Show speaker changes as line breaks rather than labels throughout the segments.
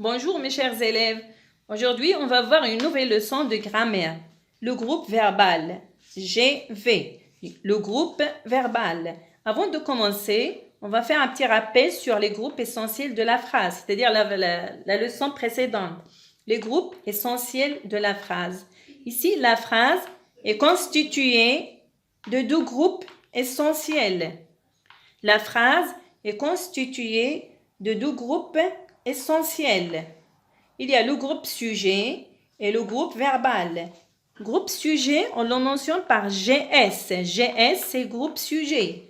Bonjour mes chers élèves. Aujourd'hui, on va voir une nouvelle leçon de grammaire. Le groupe verbal. GV. Le groupe verbal. Avant de commencer, on va faire un petit rappel sur les groupes essentiels de la phrase, c'est-à-dire la leçon précédente. Les groupes essentiels de la phrase. Ici, la phrase est constituée de deux groupes essentiels. La phrase est constituée de deux groupes essentiels. Il y a le groupe sujet et le groupe verbal. Groupe sujet, on le mentionne par GS. GS, c'est groupe sujet.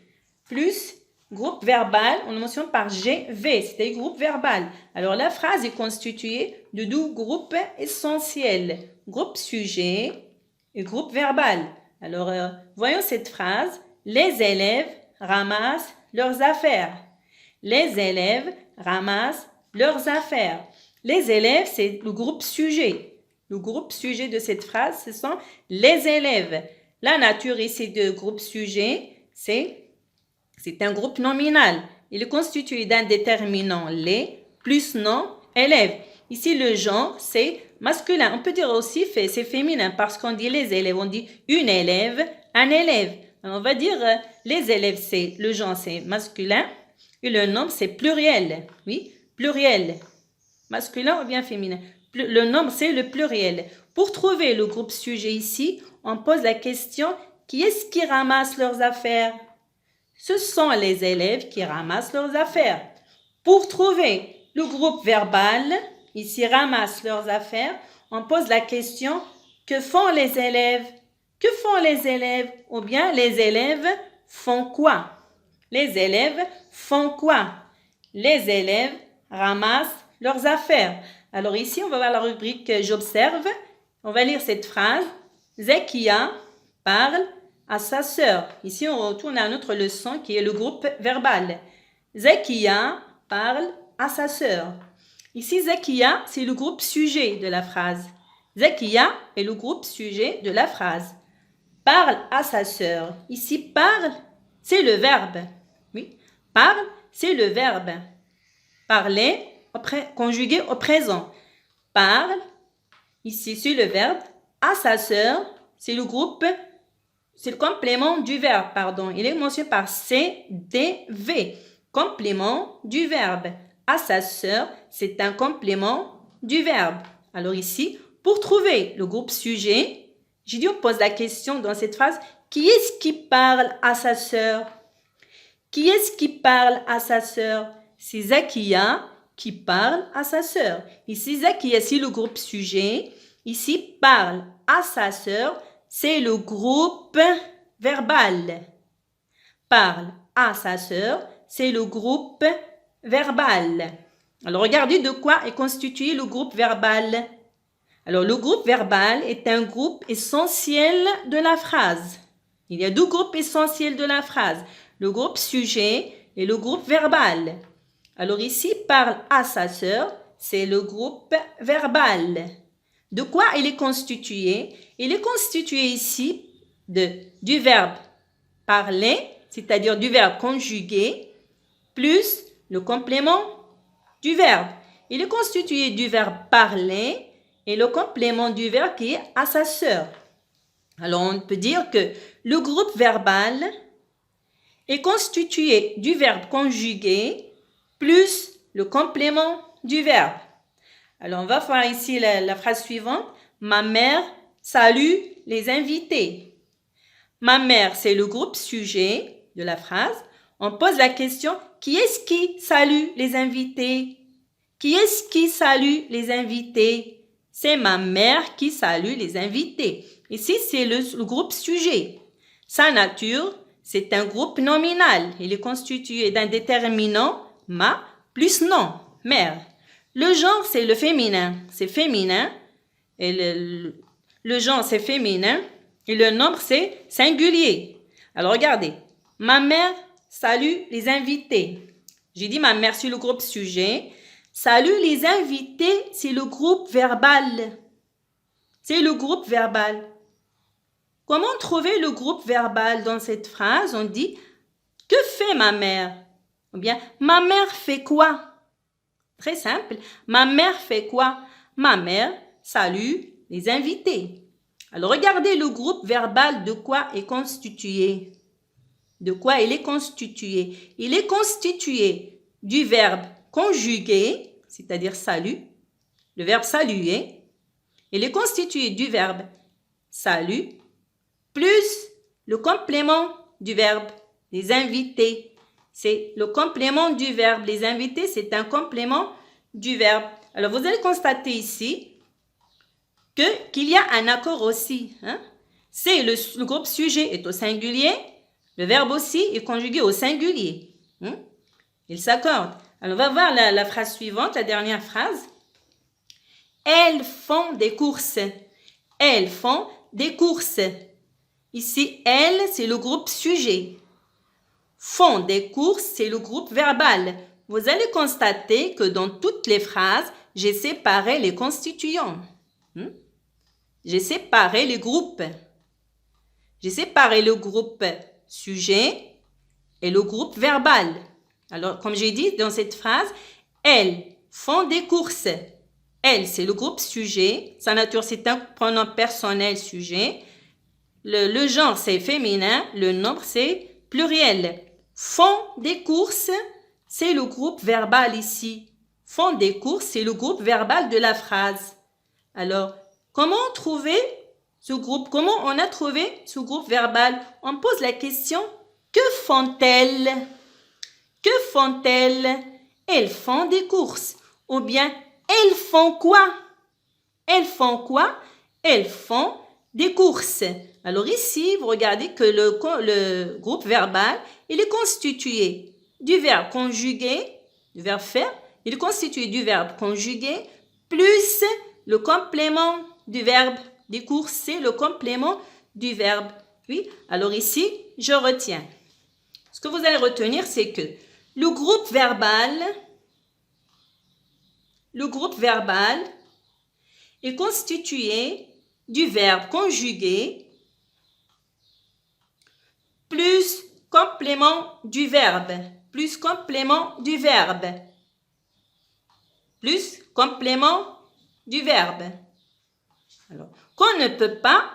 Plus groupe verbal, on le mentionne par GV, c'est groupe verbal. Alors, la phrase est constituée de deux groupes essentiels. Groupe sujet et groupe verbal. Alors, voyons cette phrase. Les élèves ramassent leurs affaires. Les élèves ramassent leurs affaires. Les élèves, c'est le groupe sujet. Le groupe sujet de cette phrase, ce sont les élèves. La nature ici de groupe sujet, c'est un groupe nominal. Il est constitué d'un déterminant les plus nom élèves. Ici, le genre, c'est masculin. On peut dire aussi c'est féminin parce qu'on dit les élèves. On dit une élève, un élève. Alors, on va dire les élèves, c'est le genre, c'est masculin. Et le nombre, c'est pluriel. Oui, pluriel. Masculin ou bien féminin. Le nombre, c'est le pluriel. Pour trouver le groupe sujet ici, on pose la question, qui est-ce qui ramasse leurs affaires? Ce sont les élèves qui ramassent leurs affaires. Pour trouver le groupe verbal, ici ramassent leurs affaires, on pose la question, que font les élèves? Que font les élèves? Ou bien les élèves font quoi? Les élèves font quoi? Les élèves ramassent leurs affaires. Alors ici, on va voir la rubrique « J'observe ». On va lire cette phrase. Zekia parle à sa sœur. Ici, on retourne à notre leçon qui est le groupe verbal. Zekia parle à sa sœur. Ici, Zekia, c'est le groupe sujet de la phrase. Zekia est le groupe sujet de la phrase. Parle à sa sœur. Ici, parle, c'est le verbe. Oui, parle, c'est le verbe. Parler, conjugué au présent. Parle, ici, c'est le verbe. À sa sœur, c'est le groupe, c'est le complément du verbe, pardon. Il est mentionné par CDV. Complément du verbe. À sa sœur, c'est un complément du verbe. Alors ici, pour trouver le groupe sujet, j'ai dit on pose la question dans cette phrase, qui est-ce qui parle à sa sœur? Qui est-ce qui parle à sa sœur? C'est Zakia qui parle à sa sœur. Ici, Zakia, c'est le groupe sujet. Ici, parle à sa sœur, c'est le groupe verbal. Parle à sa sœur, c'est le groupe verbal. Alors, regardez de quoi est constitué le groupe verbal. Alors, le groupe verbal est un groupe essentiel de la phrase. Il y a deux groupes essentiels de la phrase. Le groupe sujet et le groupe verbal. Alors ici, parle à sa sœur, c'est le groupe verbal. De quoi il est constitué? Il est constitué ici du verbe parler, c'est-à-dire du verbe conjugué, plus le complément du verbe. Il est constitué du verbe parler et le complément du verbe qui est à sa sœur. Alors, on peut dire que le groupe verbal est constitué du verbe conjugué plus le complément du verbe. Alors, on va voir ici la phrase suivante. Ma mère salue les invités. Ma mère, c'est le groupe sujet de la phrase. On pose la question, qui est-ce qui salue les invités? Qui est-ce qui salue les invités? C'est ma mère qui salue les invités. Ici, c'est le groupe sujet. Sa nature, c'est un groupe nominal. Il est constitué d'un déterminant ma plus nom, mère. Le genre, c'est le féminin. C'est féminin. Et le genre, c'est féminin. Et le nombre, c'est singulier. Alors, regardez. Ma mère salue les invités. J'ai dit ma mère, c'est le groupe sujet. Salue les invités, c'est le groupe verbal. C'est le groupe verbal. Comment trouver le groupe verbal dans cette phrase? On dit, que fait ma mère? Ou bien, ma mère fait quoi? Très simple. Ma mère fait quoi? Ma mère salue les invités. Alors, regardez le groupe verbal de quoi est constitué. De quoi il est constitué? Il est constitué du verbe conjugué, c'est-à-dire salut, le verbe saluer. Il est constitué du verbe salut plus le complément du verbe les invités. C'est le complément du verbe. Les invités, c'est un complément du verbe. Alors, vous allez constater ici qu'il y a un accord aussi. Hein? C'est le groupe sujet est au singulier. Le verbe aussi est conjugué au singulier. Hein? Il s'accorde. Alors, on va voir la phrase suivante, la dernière phrase. Elles font des courses. Elles font des courses. Ici, elles, c'est le groupe sujet. Font des courses, c'est le groupe verbal. Vous allez constater que dans toutes les phrases, j'ai séparé les constituants. J'ai séparé les groupes. J'ai séparé le groupe sujet et le groupe verbal. Alors, comme j'ai dit dans cette phrase, elles font des courses. Elles, c'est le groupe sujet. Sa nature, c'est un pronom personnel sujet. Le genre, c'est féminin. Le nombre, c'est pluriel. Font des courses, c'est le groupe verbal ici. Font des courses, c'est le groupe verbal de la phrase. Alors, comment trouver ce groupe? Comment on a trouvé ce groupe verbal? On pose la question, que font-elles? Que font-elles? Elles font des courses. Ou bien, elles font quoi? Elles font quoi? Elles font des courses. Alors ici, vous regardez que le groupe verbal, il est constitué du verbe conjugué, du verbe faire, il est constitué du verbe conjugué, plus le complément du verbe des courses, c'est le complément du verbe. Oui, alors ici, je retiens. Ce que vous allez retenir, c'est que le groupe verbal est constitué du verbe conjugué plus complément du verbe, plus complément du verbe, plus complément du verbe. Alors, qu'on ne peut pas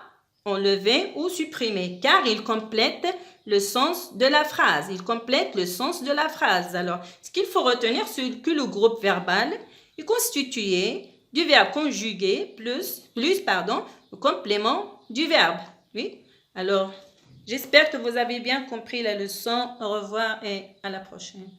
enlever ou supprimer car il complète le sens de la phrase. Il complète le sens de la phrase. Alors, ce qu'il faut retenir, c'est que le groupe verbal est constitué du verbe conjugué plus le complément du verbe. Oui. Alors, j'espère que vous avez bien compris la leçon. Au revoir et à la prochaine.